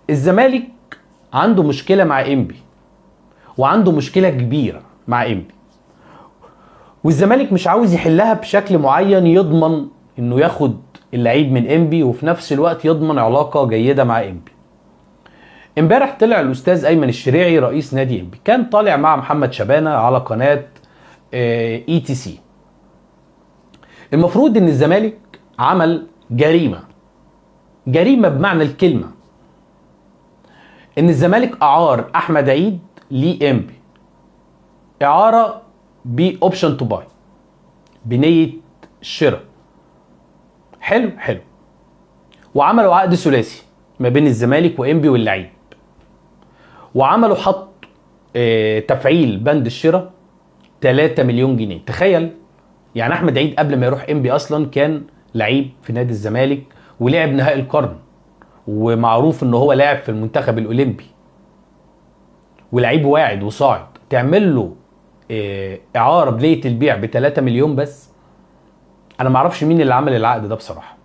الزمالك عنده مشكله مع انبي، وعنده مشكله كبيره مع انبي، والزمالك مش عاوز يحلها بشكل معين يضمن انه ياخد اللعيب من انبي وفي نفس الوقت يضمن علاقه جيده مع انبي. امبارح طلع الاستاذ ايمن الشريعي رئيس نادي انبي، كان طالع مع محمد شبانه على قناه ETC. المفروض ان الزمالك عمل جريمه بمعنى الكلمه، ان الزمالك اعار احمد عيد لانبي اعاره باوبشن تو باي، بنيه الشراء. حلو، وعملوا عقد ثلاثي ما بين الزمالك وانبي واللعيب، وعملوا حط تفعيل بند الشراء 3 مليون جنيه. تخيل يعني احمد عيد قبل ما يروح انبي اصلا كان لعيب في نادي الزمالك ولعب نهائي القرن، ومعروف ان هو لاعب في المنتخب الاولمبي ولعيب واعد وصاعد، تعمل له اعاره بنيه البيع ب 3 مليون بس. انا ما اعرفش مين اللي عمل العقد ده بصراحه،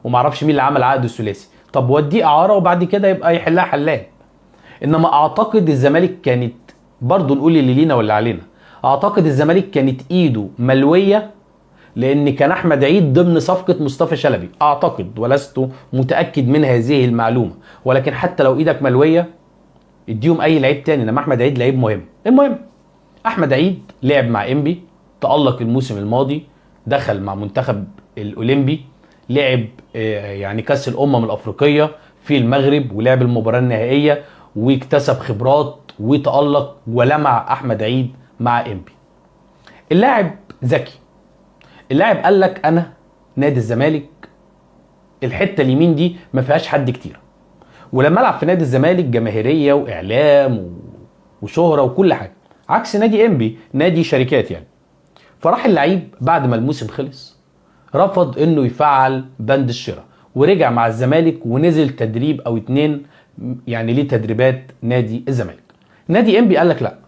وما اعرفش مين اللي عمل عقد الثلاثي. طب وديه اعاره وبعد كده يبقى يحلها حلال. انما اعتقد الزمالك كانت برضه، نقول اللي لينا واللي علينا، اعتقد الزمالك كانت ايده ملويه، لان كان احمد عيد ضمن صفقه مصطفى شلبي اعتقد، ولست متاكد من هذه المعلومه، ولكن حتى لو ايدك ملويه اديهم اي لعيب تاني، انما احمد عيد لعيب مهم. المهم احمد عيد لعب مع انبي، تالق الموسم الماضي، دخل مع منتخب الاولمبي، لعب يعني كاس الامم الافريقيه في المغرب، ولعب المباراه النهائيه واكتسب خبرات وتالق ولمع احمد عيد مع انبي. اللاعب ذكي، اللاعب قال لك انا نادي الزمالك الحته اليمين دي ما فيهاش حد كتير، ولما العب في نادي الزمالك جماهيريه واعلام وشهره وكل حاجه، عكس نادي انبي نادي شركات يعني. فراح اللعيب بعد ما الموسم خلص رفض انه يفعل بند الشراء، ورجع مع الزمالك ونزل تدريب او 2 يعني ليه تدريبات نادي الزمالك. نادي انبي قال لك لا،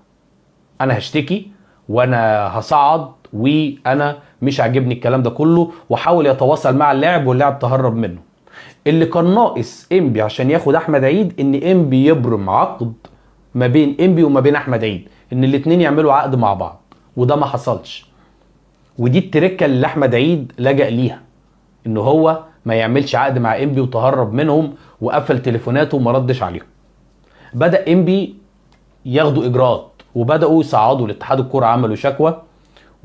انا هشتكي وانا هصعد وانا مش عاجبني الكلام ده كله، وحاول يتواصل مع اللاعب واللاعب تهرب منه. اللي كان ناقص انبي عشان ياخد احمد عيد ان انبي يبرم عقد ما بين انبي وما بين احمد عيد، ان الاتنين يعملوا عقد مع بعض، وده ما حصلش. ودي التركه اللي احمد عيد لجأ ليها، ان هو ما يعملش عقد مع انبي وتهرب منهم وقفل تليفوناته وما ردش عليهم. بدأ انبي ياخدوا اجراءات وبدأوا يصعدوا لاتحاد الكرة، عملوا شكوى،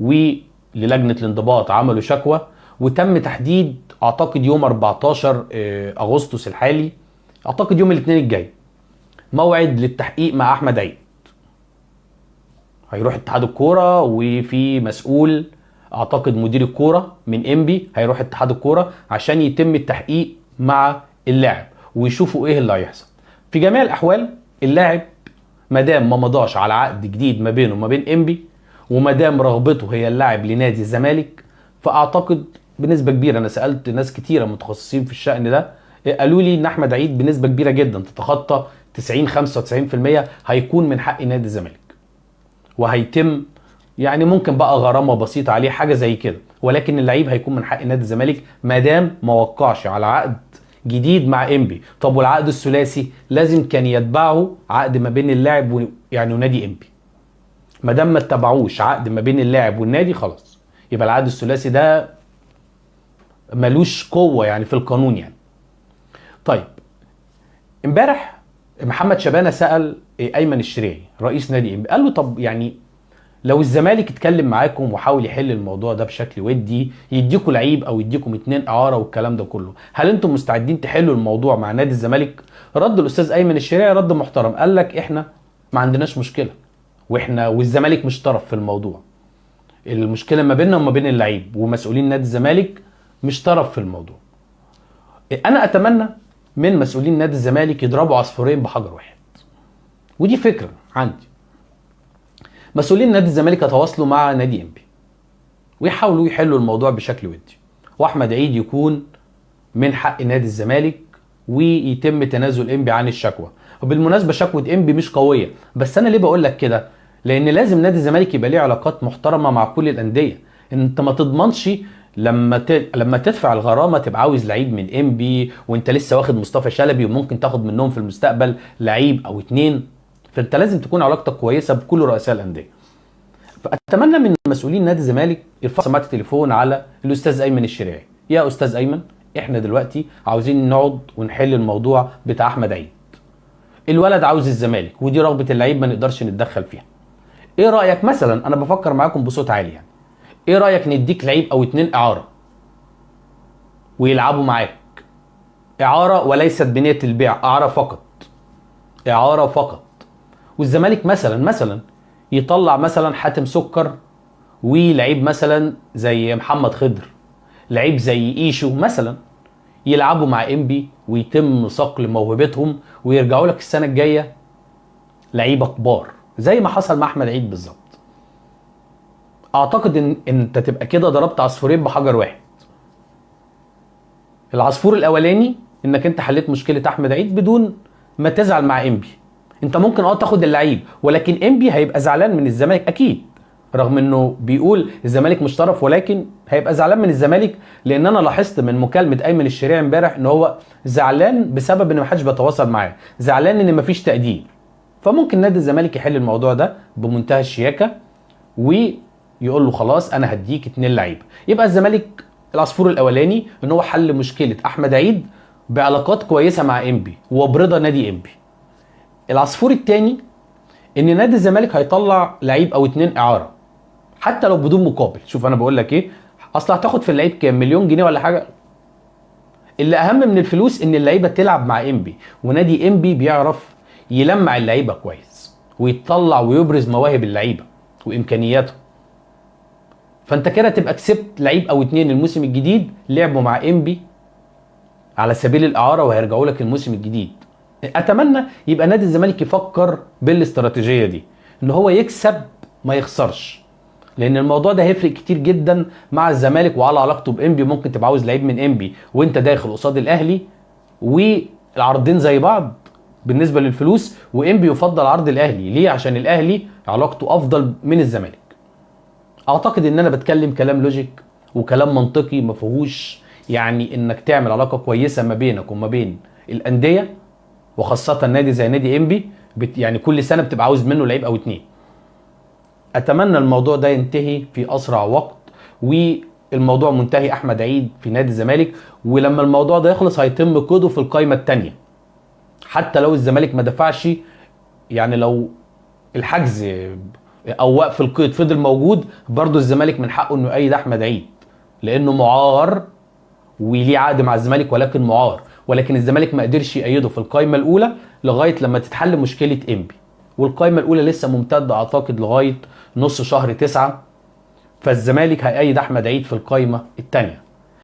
وللجنة الانضباط عملوا شكوى، وتم تحديد اعتقد يوم 14 اغسطس الحالي، اعتقد يوم الاثنين الجاي، موعد للتحقيق مع احمد عيد. هيروح اتحاد الكوره وفي مسؤول اعتقد مدير الكوره من انبي هيروح اتحاد الكوره عشان يتم التحقيق مع اللاعب ويشوفوا ايه اللي هيحصل. في جميع الاحوال اللاعب مادام ما مضاش على عقد جديد ما بينه وما بين انبي، ومادام رغبته هي اللاعب لنادي الزمالك، فاعتقد بنسبه كبيره، انا سالت ناس كتيره متخصصين في الشأن ده قالوا لي ان احمد عيد بنسبه كبيره جدا تتخطى 90-95% هيكون من حق نادي الزمالك، وهيتم يعني ممكن بقى غرامه بسيطه عليه حاجه زي كده، ولكن اللعيب هيكون من حق نادي الزمالك ما دام ما وقعش على عقد جديد مع انبي. طب والعقد الثلاثي لازم كان يتبعه عقد ما بين اللاعب يعني ونادي انبي. ما دام ما اتبعوش عقد ما بين اللاعب والنادي خلاص يبقى العقد الثلاثي ده ملوش قوه يعني في القانون يعني. طيب امبارح محمد شبانه سأل ايمن الشريعي رئيس نادي انبي، قال له طب يعني لو الزمالك اتكلم معاكم وحاول يحل الموضوع ده بشكل ودي، يديكوا لعيب او يديكم 2 اعاره والكلام ده كله، هل انتم مستعدين تحلوا الموضوع مع نادي الزمالك؟ رد الاستاذ ايمن الشريعي رد محترم، قال لك احنا ما عندناش مشكله، واحنا والزمالك مش طرف في الموضوع، المشكله ما بيننا وما بين اللعيب، ومسؤولين نادي الزمالك مش طرف في الموضوع. انا اتمنى من مسؤولين نادي الزمالك يضربوا عصفورين بحجر واحد، ودي فكره عندي. مسؤولين نادي الزمالك يتواصلوا مع نادي انبي ويحاولوا يحلوا الموضوع بشكل ودي، واحمد عيد يكون من حق نادي الزمالك ويتم تنازل انبي عن الشكوى. وبالمناسبه شكوى انبي مش قويه، بس انا ليه بقول لك كده؟ لان لازم نادي الزمالك يبقى ليه علاقات محترمه مع كل الانديه، انت ما تضمنش لما تدفع الغرامه تبقى عاوز لعيب من انبي، وانت لسه واخد مصطفى شلبي وممكن تاخد منهم في المستقبل لعيب او اتنين، فانت لازم تكون علاقتك كويسه بكل رؤساء الانديه. فاتمنى من مسؤولين نادي الزمالك يرفعوا سماعه التليفون على الاستاذ ايمن الشريعي. يا استاذ ايمن، احنا دلوقتي عاوزين نقعد ونحل الموضوع بتاع احمد عيد. الولد عاوز الزمالك ودي رغبه اللعيب ما نقدرش نتدخل فيها. ايه رايك مثلا، انا بفكر معاكم بصوت عالي يعني، ايه رايك نديك لعيب او اتنين اعاره ويلعبوا معاك؟ اعاره وليست بنيه البيع، اعاره فقط، اعاره فقط. والزمالك مثلا يطلع مثلا حاتم سكر ولعيب مثلا زي محمد خضر، لعيب زي ايشو مثلا، يلعبوا مع انبي ويتم صقل موهبتهم ويرجعوا لك السنه الجايه لعيبه كبار زي ما حصل مع احمد عيد بالظبط. اعتقد ان انت تبقى كده ضربت عصفورين بحجر واحد. العصفور الاولاني انك انت حليت مشكله احمد عيد بدون ما تزعل مع انبي. انت ممكن تاخد اللعيب، ولكن انبي هيبقى زعلان من الزمالك اكيد، رغم انه بيقول الزمالك مش طرف، ولكن هيبقى زعلان من الزمالك. لان انا لاحظت من مكالمه ايمن الشريعي امبارح ان هو زعلان بسبب ان محدش بيتواصل معاه، زعلان ان مفيش تقدير. فممكن نادي الزمالك يحل الموضوع ده بمنتهى الشياكه ويقول له خلاص انا هديك 2 لعيبه. يبقى الزمالك العصفور الاولاني ان هو حل مشكله احمد عيد بعلاقات كويسه مع انبي وبرضا نادي انبي. العصفور الثاني ان نادي الزمالك هيطلع لعيب او 2 اعاره حتى لو بدون مقابل. شوف انا بقول لك ايه، اصل هتاخد في اللعيب كام، مليون جنيه ولا حاجه؟ اللي اهم من الفلوس ان اللعيبه تلعب مع انبي، ونادي انبي بيعرف يلمع اللعيبه كويس ويطلع ويبرز مواهب اللعيبه وامكانياتهم. فانت كده تبقى كسبت لعيب او 2 الموسم الجديد لعبوا مع انبي على سبيل الاعاره وهيرجعوا لك الموسم الجديد. اتمنى يبقى نادي الزمالك يفكر بالاستراتيجيه دي، ان هو يكسب ما يخسرش، لان الموضوع ده هيفرق كتير جدا مع الزمالك وعلى علاقته بانبي. ممكن تبقى عاوز لعيب من انبي وانت داخل قصاد الاهلي والعرضين زي بعض بالنسبه للفلوس، وانبي يفضل عرض الاهلي. ليه؟ عشان الاهلي علاقته افضل من الزمالك. اعتقد ان انا بتكلم كلام لوجيك وكلام منطقي ما فيهوش يعني انك تعمل علاقه كويسه ما بينك وما بين الانديه، وخاصه نادي زي نادي انبي يعني كل سنه بتبقى عاوز منه لعيب او 2. اتمنى الموضوع ده ينتهي في اسرع وقت والموضوع منتهي احمد عيد في نادي الزمالك، ولما الموضوع ده يخلص هيتم قيده في القائمه الثانيه. حتى لو الزمالك ما دفعش، يعني لو الحجز او وقف القيد فضل موجود، برضو الزمالك من حقه انه يؤيد احمد عيد لانه معار وليه عقد مع الزمالك ولكن معار. ولكن الزمالك ما قدرش يأيده في القائمه الاولى لغايه لما تتحل مشكله انبي، والقائمه الاولى لسه ممتده اعتقد لغايه نص شهر 9. فالزمالك هيأيد احمد عيد في القائمه الثانيه.